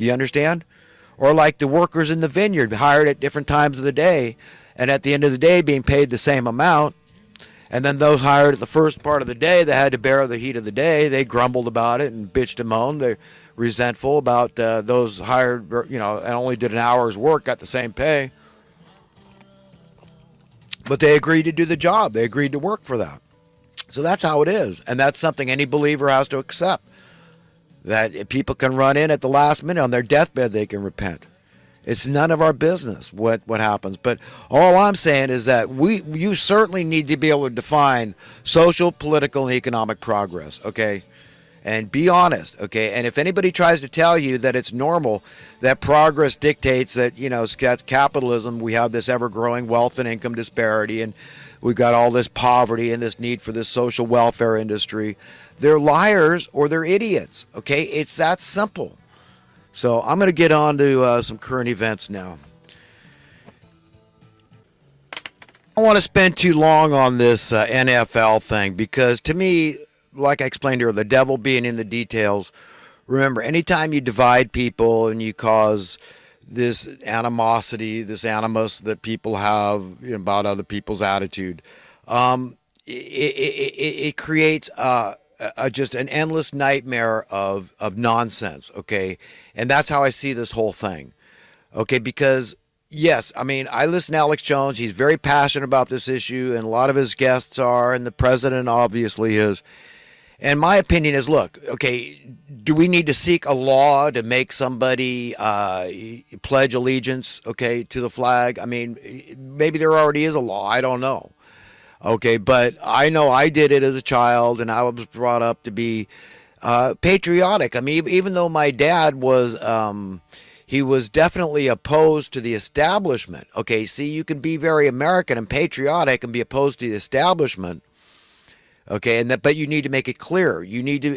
You understand? Or like the workers in the vineyard hired at different times of the day, and at the end of the day being paid the same amount. And then those hired at the first part of the day that had to bear the heat of the day, they grumbled about it and bitched and moaned. They're resentful about those hired, and only did an hour's work, got the same pay. But they agreed to do the job. They agreed to work for that. So that's how it is. And that's something any believer has to accept. That if people can run in at the last minute on their deathbed, they can repent. It's none of our business what happens. But all I'm saying is that you certainly need to be able to define social, political, and economic progress, okay? And be honest, okay? And if anybody tries to tell you that it's normal, that progress dictates that, it's capitalism, we have this ever-growing wealth and income disparity, and we've got all this poverty and this need for this social welfare industry, they're liars or they're idiots, okay? It's that simple. So I'm going to get on to some current events now. I don't want to spend too long on this NFL thing because to me, like I explained earlier, the devil being in the details. Remember, anytime you divide people and you cause this animosity, this animus that people have about other people's attitude, it creates just an endless nightmare of nonsense, okay? And that's how I see this whole thing, okay? Because, yes, I mean, I listen to Alex Jones. He's very passionate about this issue, and a lot of his guests are, and the president obviously is. And my opinion is, look, okay, do we need to seek a law to make somebody pledge allegiance, okay, to the flag? I mean, maybe there already is a law. I don't know. Okay, but I know I did it as a child, and I was brought up to be patriotic. I mean, even though my dad was, he was definitely opposed to the establishment. Okay, see, you can be very American and patriotic and be opposed to the establishment. Okay, but you need to make it clear. You need to,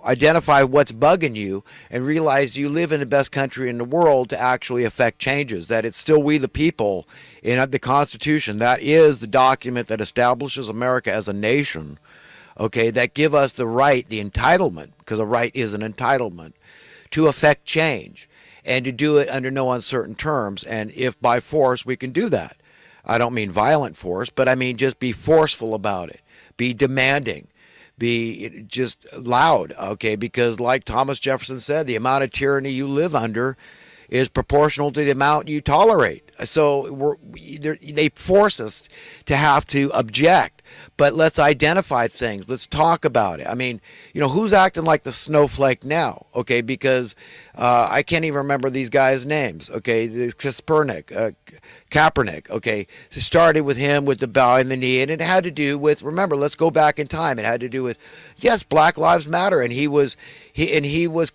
identify what's bugging you and realize you live in the best country in the world to actually affect changes. That it's still we the people in the Constitution. That is the document that establishes America as a nation. Okay, that give us the right, the entitlement, because a right is an entitlement, to affect change and to do it under no uncertain terms. And if by force, we can do that. I don't mean violent force, but I mean just be forceful about it. Be demanding, be just loud, okay? Because like Thomas Jefferson said, the amount of tyranny you live under is proportional to the amount you tolerate. So they force us to have to object. But let's identify things. Let's talk about it. I mean, who's acting like the snowflake now? Okay, because I can't even remember these guys' names. Okay, Kaepernick. Okay, so it started with him with the bow and the knee, and it had to do with. Remember, let's go back in time. It had to do with, yes, Black Lives Matter, and he was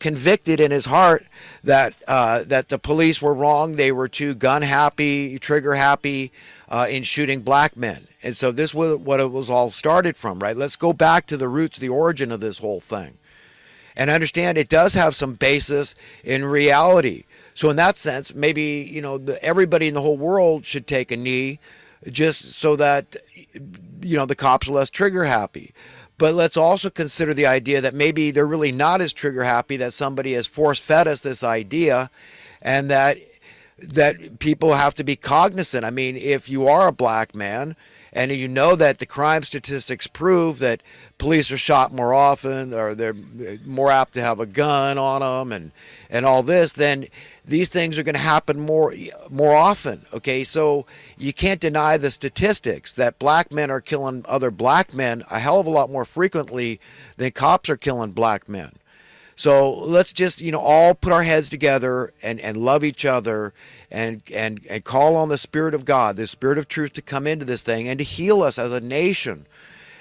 convicted in his heart that the police were wrong. They were too gun happy, trigger happy in shooting black men. And so this was what it was all started from, right? Let's go back to the roots, the origin of this whole thing. And understand it does have some basis in reality. So in that sense, maybe, everybody in the whole world should take a knee just so that, the cops are less trigger happy. But let's also consider the idea that maybe they're really not as trigger happy, that somebody has force fed us this idea, and that people have to be cognizant. I mean, if you are a black man and you know that the crime statistics prove that police are shot more often, or they're more apt to have a gun on them, and all this, then these things are going to happen more often. Okay, so you can't deny the statistics that black men are killing other black men a hell of a lot more frequently than cops are killing black men. So let's just, all put our heads together and love each other and call on the Spirit of God, the Spirit of truth, to come into this thing and to heal us as a nation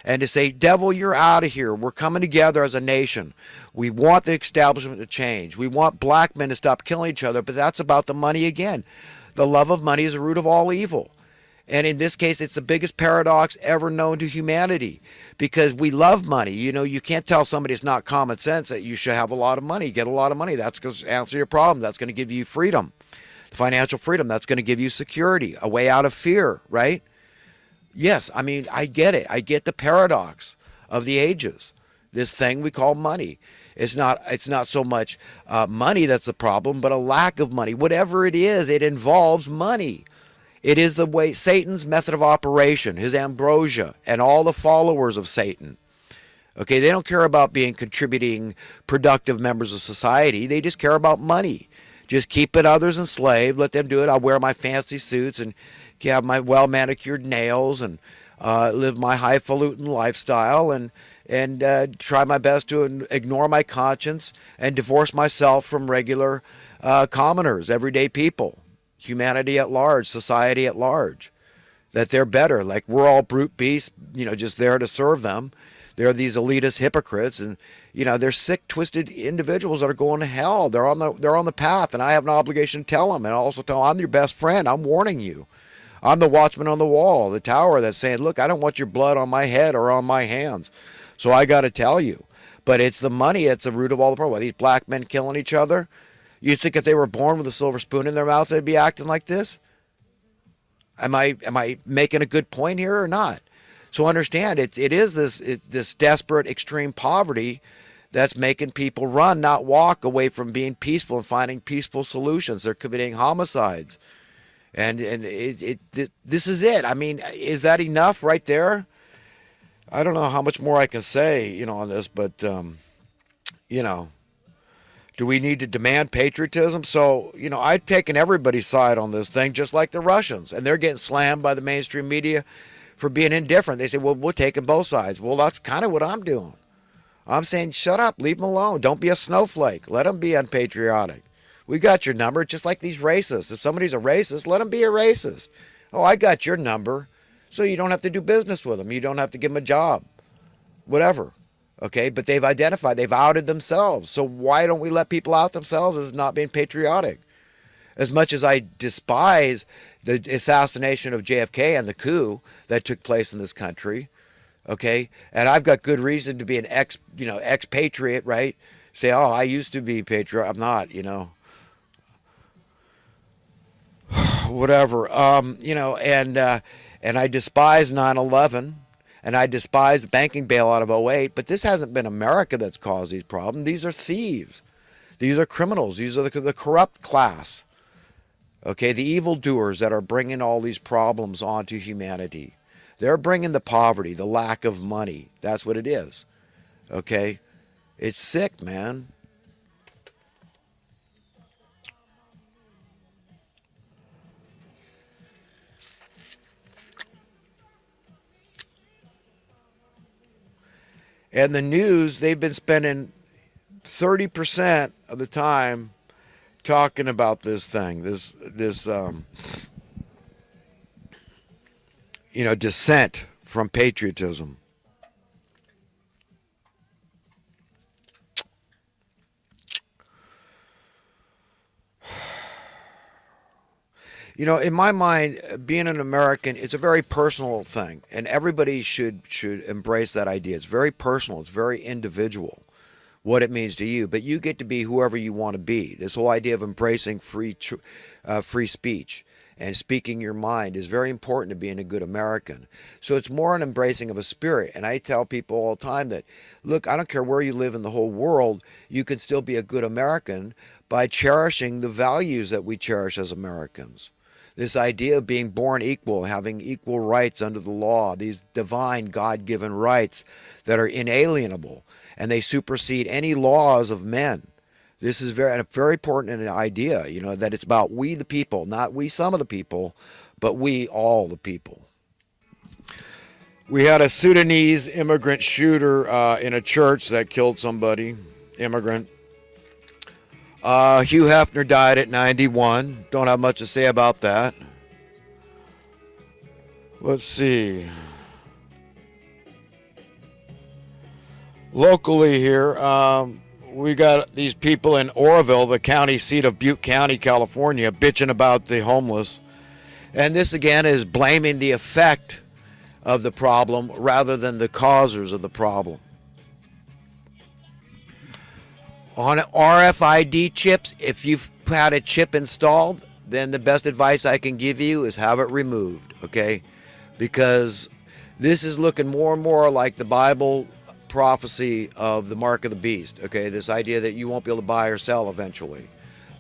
and to say, devil, you're out of here. We're coming together as a nation. We want the establishment to change. We want black men to stop killing each other, but that's about the money again. The love of money is the root of all evil. And in this case, it's the biggest paradox ever known to humanity, because we love money. You can't tell somebody it's not common sense that you should have a lot of money, get a lot of money. That's going to answer your problem. That's going to give you freedom, financial freedom. That's going to give you security, a way out of fear, right? Yes, I mean, I get it. I get the paradox of the ages, this thing we call money. It's not so much money that's the problem, but a lack of money. Whatever it is, it involves money. It is the way Satan's method of operation, his ambrosia, and all the followers of Satan. Okay, they don't care about being contributing, productive members of society. They just care about money. Just keeping others enslaved. Let them do it. I'll wear my fancy suits and have my well manicured nails and live my highfalutin lifestyle and try my best to ignore my conscience and divorce myself from regular commoners, everyday people, humanity at large, society at large. That they're better. Like we're all brute beasts, just there to serve them. They're these elitist hypocrites, and they're sick, twisted individuals that are going to hell. They're on the path, and I have an obligation to tell them, and also tell them I'm your best friend. I'm warning you. I'm the watchman on the wall, the tower that's saying, look, I don't want your blood on my head or on my hands. So I got to tell you. But it's the money that's the root of all the problem. These black men killing each other. You think if they were born with a silver spoon in their mouth, they'd be acting like this? Am I making a good point here or not? So understand, it is this desperate, extreme poverty that's making people run, not walk, away from being peaceful and finding peaceful solutions. They're committing homicides. And this is it. I mean, is that enough right there? I don't know how much more I can say, on this, but, do we need to demand patriotism? So, I've taken everybody's side on this thing, just like the Russians, and they're getting slammed by the mainstream media for being indifferent. They say, well, we're taking both sides. Well, that's kind of what I'm doing. I'm saying, shut up, leave them alone. Don't be a snowflake. Let them be unpatriotic. We got your number, just like these racists. If somebody's a racist, let them be a racist. Oh, I got your number. So you don't have to do business with them. You don't have to give them a job. Whatever. Okay, but they've identified, they've outed themselves. So why don't we let people out themselves as not being patriotic? As much as I despise the assassination of JFK and the coup that took place in this country, okay, and I've got good reason to be an expatriate, right? Say, oh, I used to be patriot. I'm not, whatever, and I despise 9/11, and I despise the banking bailout of '08. But this hasn't been America that's caused these problems. These are thieves. These are criminals. These are the corrupt class. Okay, the evildoers that are bringing all these problems onto humanity. They're bringing the poverty, the lack of money. That's what it is. Okay, it's sick, man. And the news, they've been spending 30% of the time talking about this thing, this dissent from patriotism. In my mind, being an American, it's a very personal thing, and everybody should embrace that idea. It's very personal. It's very individual, what it means to you. But you get to be whoever you want to be. This whole idea of embracing free speech and speaking your mind is very important to being a good American. So it's more an embracing of a spirit. And I tell people all the time that, look, I don't care where you live in the whole world, you can still be a good American by cherishing the values that we cherish as Americans. This idea of being born equal, having equal rights under the law, these divine God-given rights that are inalienable, and they supersede any laws of men. This is very important idea, that it's about we the people, not we some of the people, but we all the people. We had a Sudanese immigrant shooter in a church that killed somebody, immigrant. Hugh Hefner died at 91. Don't have much to say about that. Let's see. Locally here, we got these people in Oroville, the county seat of Butte County, California, bitching about the homeless. And this, again, is blaming the effect of the problem rather than the causers of the problem. On RFID chips, if you've had a chip installed, then the best advice I can give you is have it removed, okay? Because this is looking more and more like the Bible prophecy of the mark of the beast. Okay, this idea that you won't be able to buy or sell eventually.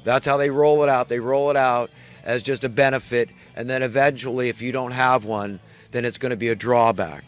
That's how they roll it out. They roll it out as just a benefit, and then eventually, if you don't have one, then it's going to be a drawback.